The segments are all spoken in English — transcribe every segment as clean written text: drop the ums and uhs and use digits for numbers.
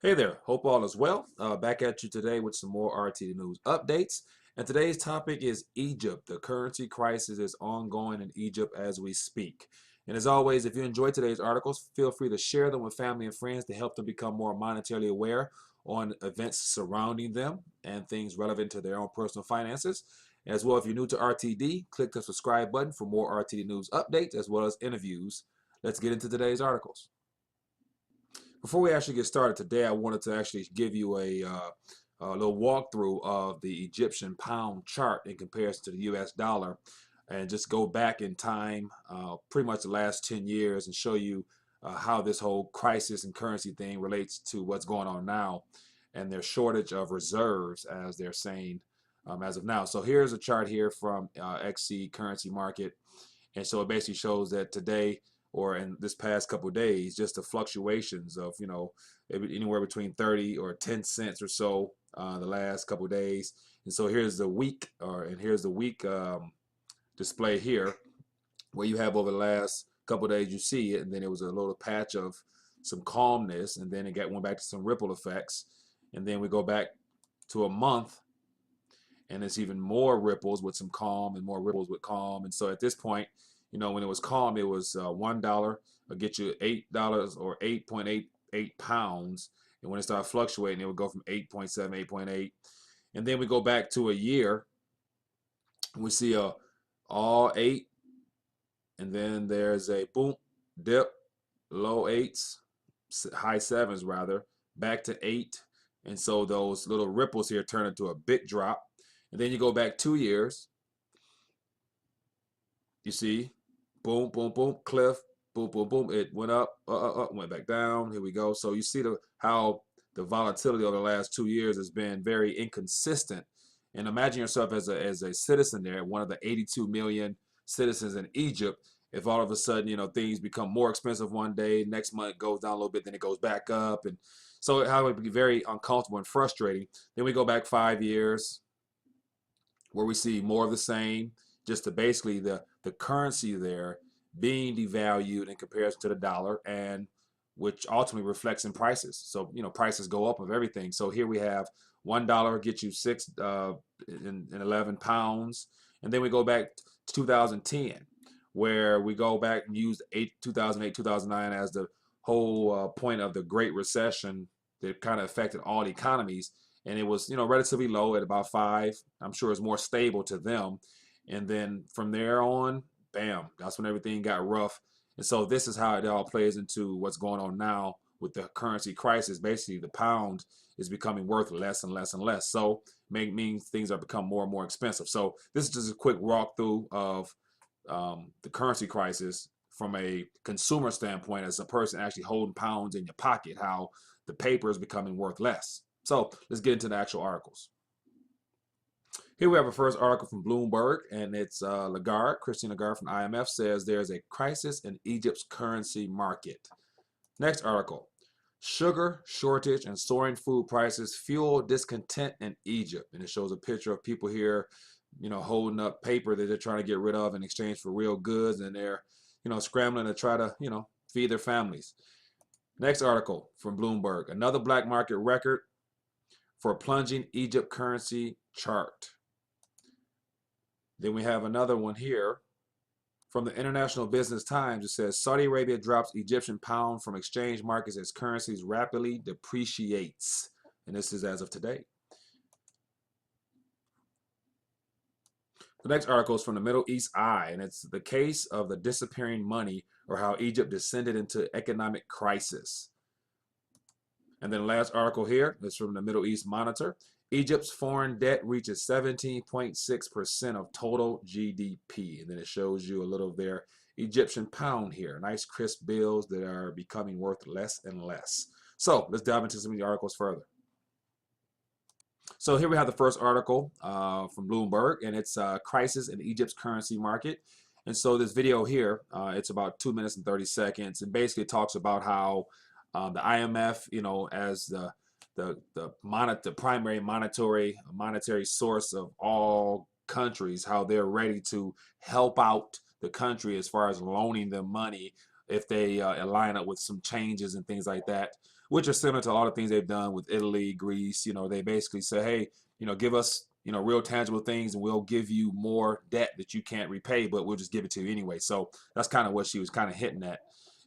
Hey there, hope all is well. Back at you today with some more RTD news updates. And today's topic is Egypt. The currency crisis is ongoing in Egypt as we speak. And as always, if you enjoyed today's articles, feel free to share them with family and friends to help them become more monetarily aware on events surrounding them and things relevant to their own personal finances. As well, if you're new to RTD, click the subscribe button for more RTD news updates as well as interviews. Let's get into today's articles. Before we actually get started today, I wanted to actually give you a little walkthrough of the Egyptian pound chart in comparison to the US dollar and just go back in time pretty much the last 10 years and show you how this whole crisis and currency thing relates to what's going on now and their shortage of reserves, as they're saying as of now. So here's a chart here from XC currency market. And so it basically shows that today or in this past couple of days, just the fluctuations of, anywhere between 30 or 10 cents or so the last couple of days. And so here's the week, and here's the week display here, where you have over the last couple of days, you see it, and then it was a little patch of some calmness, and then went back to some ripple effects. And then we go back to a month, and it's even more ripples with some calm and more ripples with calm. And so at this point, when it was calm, it was $1 will get you $8 or 8.88 pounds. And when it started fluctuating, it would go from 8.7, 8.8. And then we go back to a year. We see all 8. And then there's a boom, dip, low 8s, high 7s rather, back to 8. And so those little ripples here turn into a big drop. And then you go back 2 years. You see, boom, boom, boom, cliff, boom, boom, boom. It went up, went back down. Here we go. So you see how the volatility over the last 2 years has been very inconsistent. And imagine yourself as a citizen there, one of the 82 million citizens in Egypt. If all of a sudden, things become more expensive one day, next month it goes down a little bit, then it goes back up. And so how it would be very uncomfortable and frustrating. Then we go back 5 years where we see more of the same, just to basically the currency there being devalued in comparison to the dollar, and which ultimately reflects in prices. So prices go up of everything. So here we have $1 get you 6 and 11 pounds, and then we go back to 2010, where we go back and use 2008 2009 as the whole point of the Great Recession that kind of affected all economies. And it was relatively low at about 5. I'm sure it's more stable to them. And then from there on, bam, that's when everything got rough. And so this is how it all plays into what's going on now with the currency crisis. Basically, the pound is becoming worth less and less and less. So means things are become more and more expensive. So this is just a quick walkthrough of the currency crisis from a consumer standpoint, as a person actually holding pounds in your pocket, how the paper is becoming worth less. So let's get into the actual articles. Here we have a first article from Bloomberg, and it's Lagarde, Christine Lagarde from IMF, says there's a crisis in Egypt's currency market. Next article, sugar shortage and soaring food prices fuel discontent in Egypt. And it shows a picture of people here, holding up paper that they're trying to get rid of in exchange for real goods, and they're, scrambling to try to, feed their families. Next article from Bloomberg, another black market record for plunging Egypt currency chart. Then we have another one here from the International Business Times. It says Saudi Arabia drops Egyptian pound from exchange markets as currencies rapidly depreciates. And this is as of today. The next article is from the Middle East Eye, and it's the case of the disappearing money, or how Egypt descended into economic crisis. And then the last article here is from the Middle East Monitor. Egypt's foreign debt reaches 17.6% of total GDP. And then it shows you a little of their Egyptian pound here. Nice crisp bills that are becoming worth less and less. So let's dive into some of the articles further. So here we have the first article from Bloomberg, and it's Crisis in Egypt's Currency Market. And so this video here, it's about 2 minutes and 30 seconds, and basically talks about how the IMF, as the primary monetary source of all countries, how they're ready to help out the country as far as loaning them money if they line up with some changes and things like that. which are similar to a lot of things they've done with Italy, Greece. They basically say, hey, give us, real tangible things and we'll give you more debt that you can't repay, but we'll just give it to you anyway. So that's kind of what she was kind of hitting at.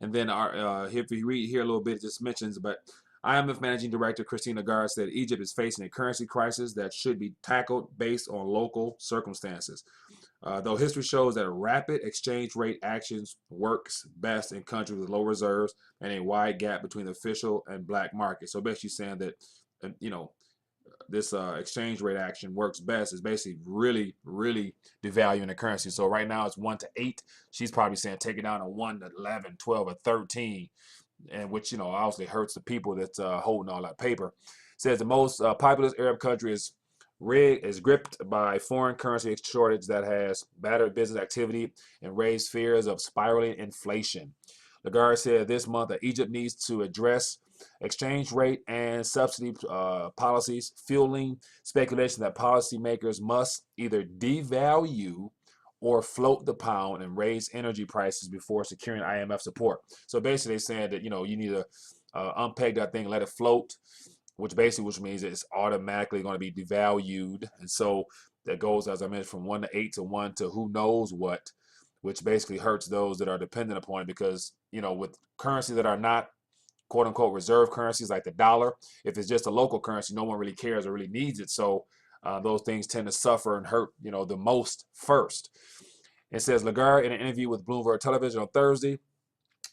And then if you read here a little bit, it just mentions, but IMF Managing Director Christine Lagarde said Egypt is facing a currency crisis that should be tackled based on local circumstances. Though history shows that a rapid exchange rate actions works best in countries with low reserves and a wide gap between the official and black market. So basically saying that, this exchange rate action works best is basically really, really devaluing the currency. So right now it's 1 to 8. She's probably saying take it down to 1 to 11, 12, or 13, and which obviously hurts the people that's holding all that paper. Says the most populous Arab country is gripped by foreign currency shortage that has battered business activity and raised fears of spiraling inflation. Lagarde said this month that Egypt needs to address exchange rate and subsidy policies, fueling speculation that policymakers must either devalue or float the pound and raise energy prices before securing IMF support. So basically, they're saying that you need to unpeg that thing, let it float, which means it's automatically going to be devalued. And so that goes, as I mentioned, from 1 to 8 to 1 to who knows what, which basically hurts those that are dependent upon it because, with currencies that are not quote unquote reserve currencies like the dollar, if it's just a local currency, no one really cares or really needs it. So those things tend to suffer and hurt, the most first. It says Lagarde, in an interview with Bloomberg Television on Thursday,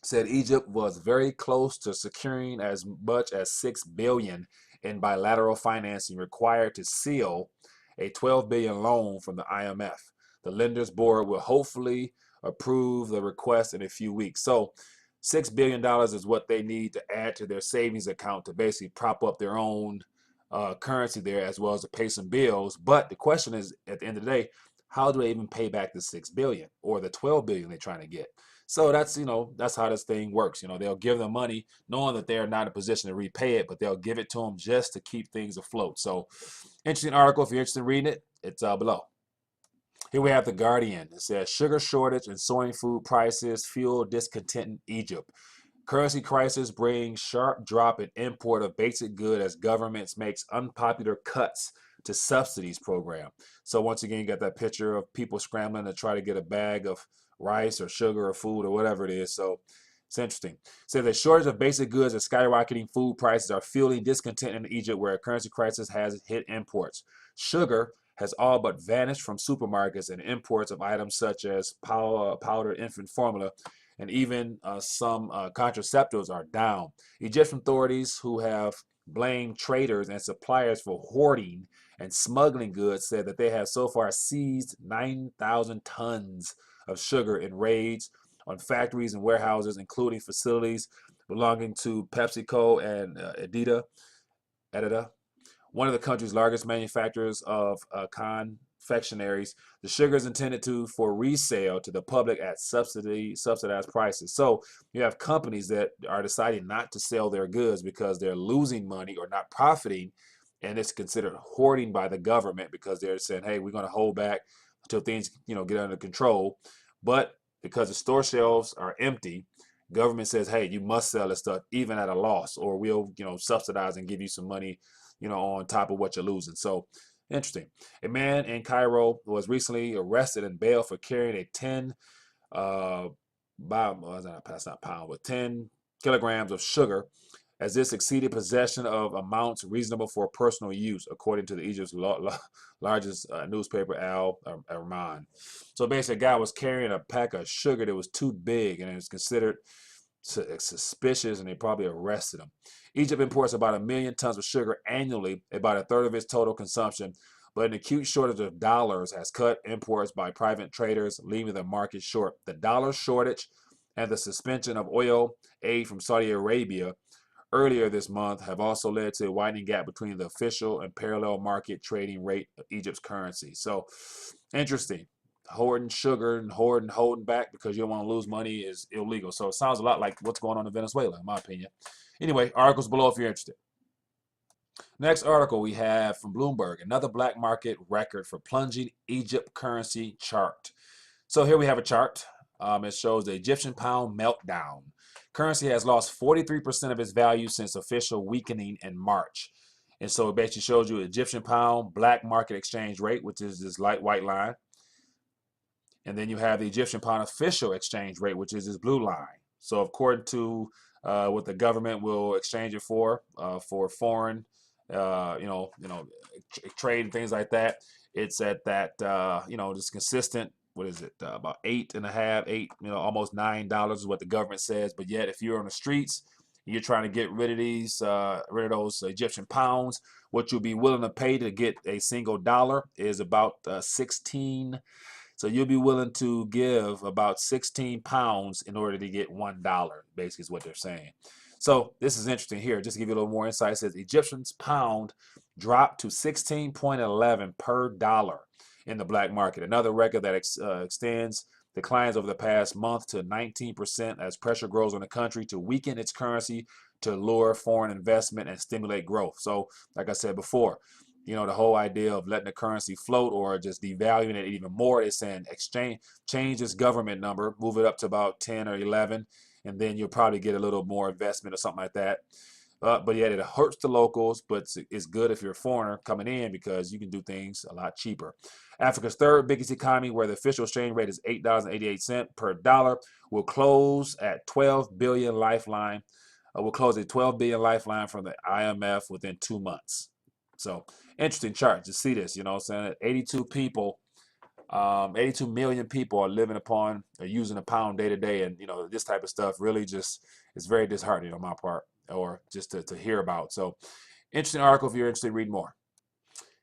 said Egypt was very close to securing as much as $6 billion in bilateral financing required to seal a $12 billion loan from the IMF. The lenders board will hopefully approve the request in a few weeks. So $6 billion is what they need to add to their savings account to basically prop up their own currency there, as well as to pay some bills. But the question is, at the end of the day, how do they even pay back the $6 billion or the $12 billion they're trying to get? So that's how this thing works. They'll give them money knowing that they're not in a position to repay it, but they'll give it to them just to keep things afloat. So interesting article. If you're interested in reading it, it's below. Here we have The Guardian. It says sugar shortage and soaring food prices fuel discontent in Egypt. Currency crisis brings sharp drop in import of basic good as governments makes unpopular cuts to subsidies program. So once again, you got that picture of people scrambling to try to get a bag of rice or sugar or food or whatever it is. So it's interesting. So the shortage of basic goods and skyrocketing food prices are fueling discontent in Egypt, where a currency crisis has hit imports. Sugar has all but vanished from supermarkets, and imports of items such as powdered infant formula and even some contraceptives are down. Egyptian authorities, who have blamed traders and suppliers for hoarding and smuggling goods, said that they have so far seized 9,000 tons of sugar in raids on factories and warehouses, including facilities belonging to PepsiCo and Adidas, one of the country's largest manufacturers of confectionaries. The sugar is intended for resale to the public at subsidized prices. So you have companies that are deciding not to sell their goods because they're losing money or not profiting, and it's considered hoarding by the government because they're saying, hey, we're going to hold back until things get under control. But because the store shelves are empty, government says, hey, you must sell this stuff even at a loss, or we'll subsidize and give you some money on top of what you're losing. So interesting. A man in Cairo was recently arrested and bailed for carrying a 10 10 kilograms of sugar, as this exceeded possession of amounts reasonable for personal use, according to the Egypt's largest newspaper, Al Arman. So basically, a guy was carrying a pack of sugar that was too big, and it was considered suspicious, and they probably arrested him. Egypt imports about 1 million tons of sugar annually, about a third of its total consumption, but an acute shortage of dollars has cut imports by private traders, leaving the market short. The dollar shortage and the suspension of oil aid from Saudi Arabia earlier this month have also led to a widening gap between the official and parallel market trading rate of Egypt's currency. So interesting. Hoarding sugar and holding back because you don't want to lose money is illegal. So it sounds a lot like what's going on in Venezuela, in my opinion. Anyway, articles below if you're interested. Next article we have from Bloomberg, another black market record for plunging Egypt currency chart. So here we have a chart. It shows the Egyptian pound meltdown. Currency has lost 43% of its value since official weakening in March. And so it basically shows you Egyptian pound, black market exchange rate, which is this light white line. And then you have the Egyptian pound official exchange rate, which is this blue line. So according to what the government will exchange it for foreign, trade and things like that, it's at that, just consistent. What is it? About 8.5, almost $9 is what the government says. But yet, if you're on the streets, you're trying to get rid of those Egyptian pounds, what you'll be willing to pay to get a single dollar is about 16. So you'll be willing to give about 16 pounds in order to get $1, basically is what they're saying. So this is interesting here. Just to give you a little more insight, it says Egyptian's pound dropped to 16.11 per dollar in the black market. Another record that extends declines over the past month to 19% as pressure grows on the country to weaken its currency to lure foreign investment and stimulate growth. So like I said before, the whole idea of letting the currency float or just devaluing it even more is saying change this government number, move it up to about 10 or 11, and then you'll probably get a little more investment or something like that. But yet it hurts the locals, but it's good if you're a foreigner coming in because you can do things a lot cheaper. Africa's third biggest economy, where the official exchange rate is $8.88 per dollar, will close at 12 billion lifeline. Will close a 12 billion lifeline from the IMF within 2 months. So interesting chart to see this, I'm saying 82 million people are living upon or using a pound day to day. And, this type of stuff really just is very disheartening on my part or just to hear about. So interesting article if you're interested in reading more.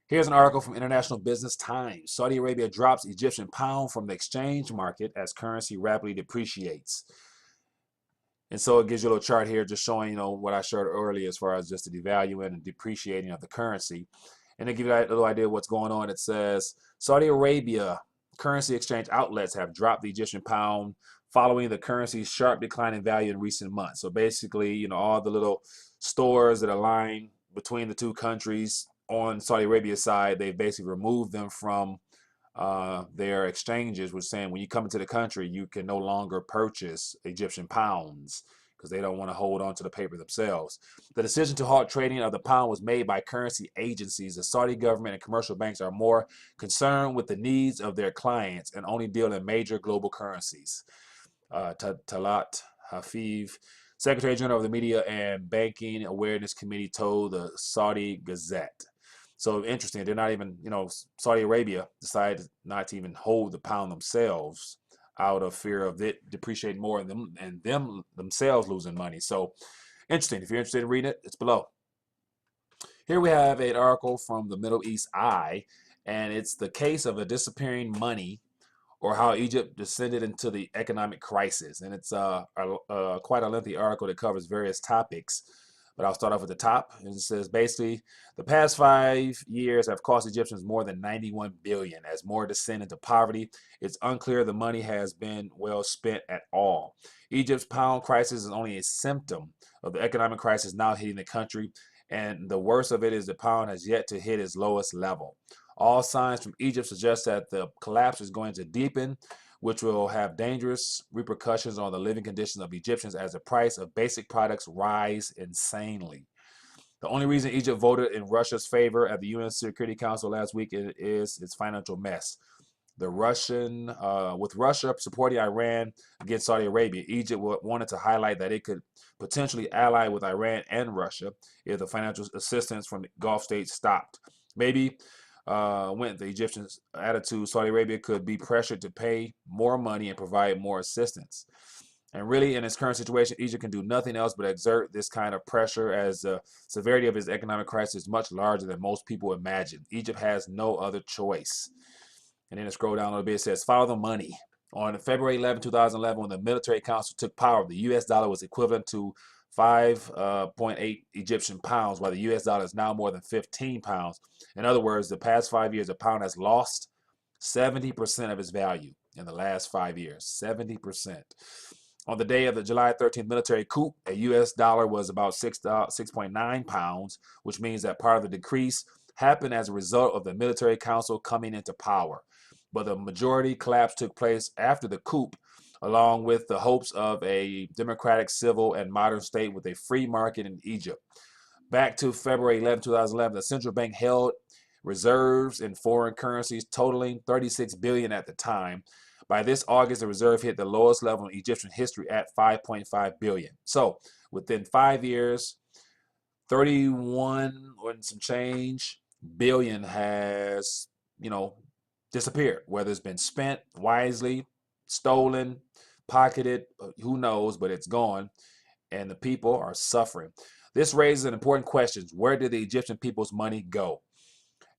Here's an article from International Business Times. Saudi Arabia drops Egyptian pound from the exchange market as currency rapidly depreciates. And so it gives you a little chart here just showing, what I showed earlier as far as just the devaluing and depreciating of the currency. And to give you a little idea of what's going on, it says Saudi Arabia currency exchange outlets have dropped the Egyptian pound following the currency's sharp decline in value in recent months. So basically, all the little stores that are lying between the two countries on Saudi Arabia's side, they basically removed them from their exchanges, was saying when you come into the country, you can no longer purchase Egyptian pounds because they don't want to hold on to the paper themselves. The decision to halt trading of the pound was made by currency agencies. The Saudi government and commercial banks are more concerned with the needs of their clients and only deal in major global currencies. Talat Hafeez, Secretary General of the Media and Banking Awareness Committee, told the Saudi Gazette. So interesting, they're not even, Saudi Arabia decided not to even hold the pound themselves out of fear of it depreciating more and them themselves losing money. So interesting. If you're interested in reading it, it's below. Here we have an article from the Middle East Eye, and it's the case of a disappearing money or how Egypt descended into the economic crisis. And it's quite a lengthy article that covers various topics. But I'll start off at the top. And it says basically, the past 5 years have cost Egyptians more than 91 billion as more descend into poverty. It's unclear the money has been well spent at all. Egypt's pound crisis is only a symptom of the economic crisis now hitting the country. And the worst of it is the pound has yet to hit its lowest level. All signs from Egypt suggest that the collapse is going to deepen, which will have dangerous repercussions on the living conditions of Egyptians as the price of basic products rise insanely. The only reason Egypt voted in Russia's favor at the UN Security Council last week is its financial mess. With Russia supporting Iran against Saudi Arabia, Egypt wanted to highlight that it could potentially ally with Iran and Russia if the financial assistance from the Gulf states stopped. Maybe went the Egyptians' attitude, Saudi Arabia could be pressured to pay more money and provide more assistance. And really, in its current situation, Egypt can do nothing else but exert this kind of pressure as the severity of its economic crisis is much larger than most people imagine. Egypt has no other choice. And then it scroll down a little bit, it says, follow the money. On February 11, 2011, when the military council took power, the U.S. dollar was equivalent to 5.8 Egyptian pounds, while the U.S. dollar is now more than 15 pounds. In other words, the past 5 years, the pound has lost 70% of its value in the last 5 years. 70%. On the day of the July 13th military coup, a U.S. dollar was about 6.9 pounds, which means that part of the decrease happened as a result of the military council coming into power. But the majority collapse took place after the coup along with the hopes of a democratic, civil, and modern state with a free market in Egypt. Back to February 11, 2011, the central bank held reserves in foreign currencies totaling 36 billion at the time. By this August, the reserve hit the lowest level in Egyptian history at 5.5 billion. So within 5 years, 31 and some change billion has, disappeared, whether it's been spent wisely, stolen, pocketed, who knows, but it's gone, and the people are suffering. This raises an important question. Where did the Egyptian people's money go?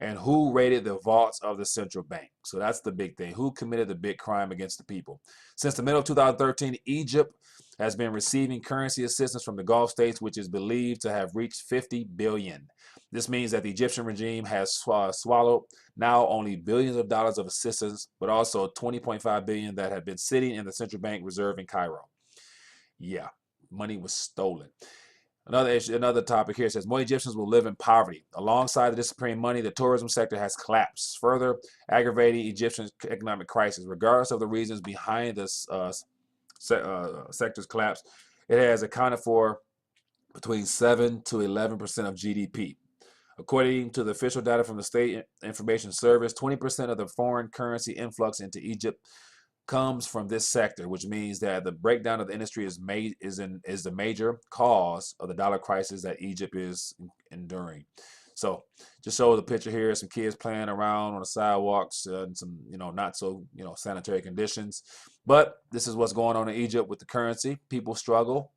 And who raided the vaults of the central bank? So that's the big thing. Who committed the big crime against the people? Since the middle of 2013, Egypt has been receiving currency assistance from the Gulf states, which is believed to have reached 50 billion. This means that the Egyptian regime has swallowed now only billions of dollars of assistance, but also 20.5 billion that had been sitting in the central bank reserve in Cairo. Yeah, money was stolen. Another topic here says more Egyptians will live in poverty. Alongside the disappearing money, the tourism sector has collapsed, further aggravating Egyptian economic crisis. Regardless of the reasons behind this sector's collapse, it has accounted for between 7 to 11% of GDP. According to the official data from the State Information Service, 20% of the foreign currency influx into Egypt comes from this sector, which means that the breakdown of the industry is the major cause of the dollar crisis that Egypt is enduring. So just show the picture here, some kids playing around on the sidewalks and some, not so, sanitary conditions. But this is what's going on in Egypt with the currency. People struggle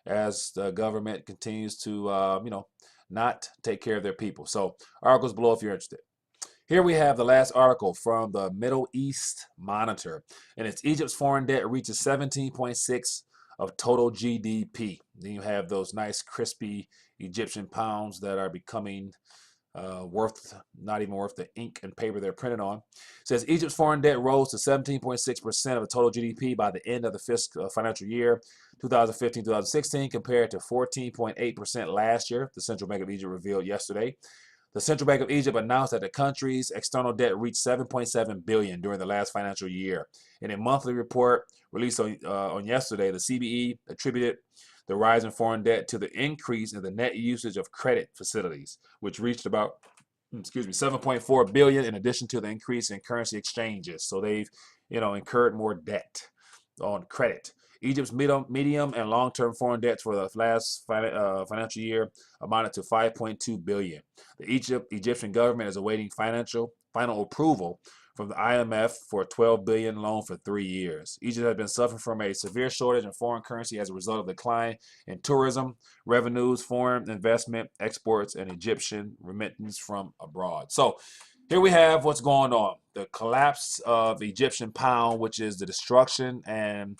as the government continues to, not take care of their people. So articles below if you're interested. Here we have the last article from the Middle East Monitor, and it's Egypt's foreign debt reaches 17.6 of total GDP. Then you have those nice crispy Egyptian pounds that are becoming not even worth the ink and paper they're printed on. It says Egypt's foreign debt rose to 17.6% of the total GDP by the end of the fiscal financial year 2015-2016 compared to 14.8% last year, the Central Bank of Egypt revealed yesterday. The Central Bank of Egypt announced that the country's external debt reached 7.7 billion during the last financial year. In a monthly report released on yesterday, the CBE attributed the rise in foreign debt to the increase in the net usage of credit facilities, which reached about 7.4 billion in addition to the increase in currency exchanges. So they've, incurred more debt on credit. Egypt's medium and long-term foreign debts for the last financial year amounted to 5.2 billion. The Egyptian government is awaiting final approval from the IMF for a 12 billion loan for 3 years. Egypt has been suffering from a severe shortage in foreign currency as a result of decline in tourism, revenues, foreign investment, exports, and Egyptian remittance from abroad. So here we have what's going on. The collapse of the Egyptian pound, which is the destruction and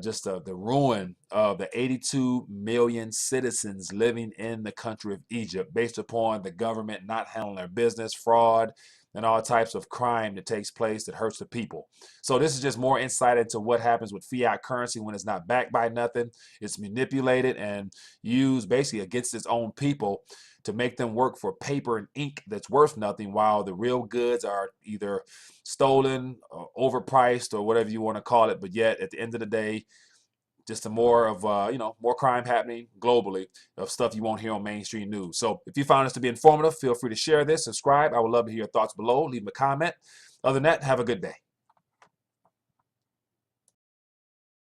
just the ruin of the 82 million citizens living in the country of Egypt based upon the government not handling their business, fraud, and all types of crime that takes place that hurts the people. So this is just more insight into what happens with fiat currency when it's not backed by nothing. It's manipulated and used basically against its own people to make them work for paper and ink that's worth nothing, while the real goods are either stolen or overpriced or whatever you want to call it. But yet at the end of the day, just a more of more crime happening globally of stuff you won't hear on mainstream news. So if you found this to be informative, feel free to share this, subscribe. I would love to hear your thoughts below. Leave a comment. Other than that, have a good day.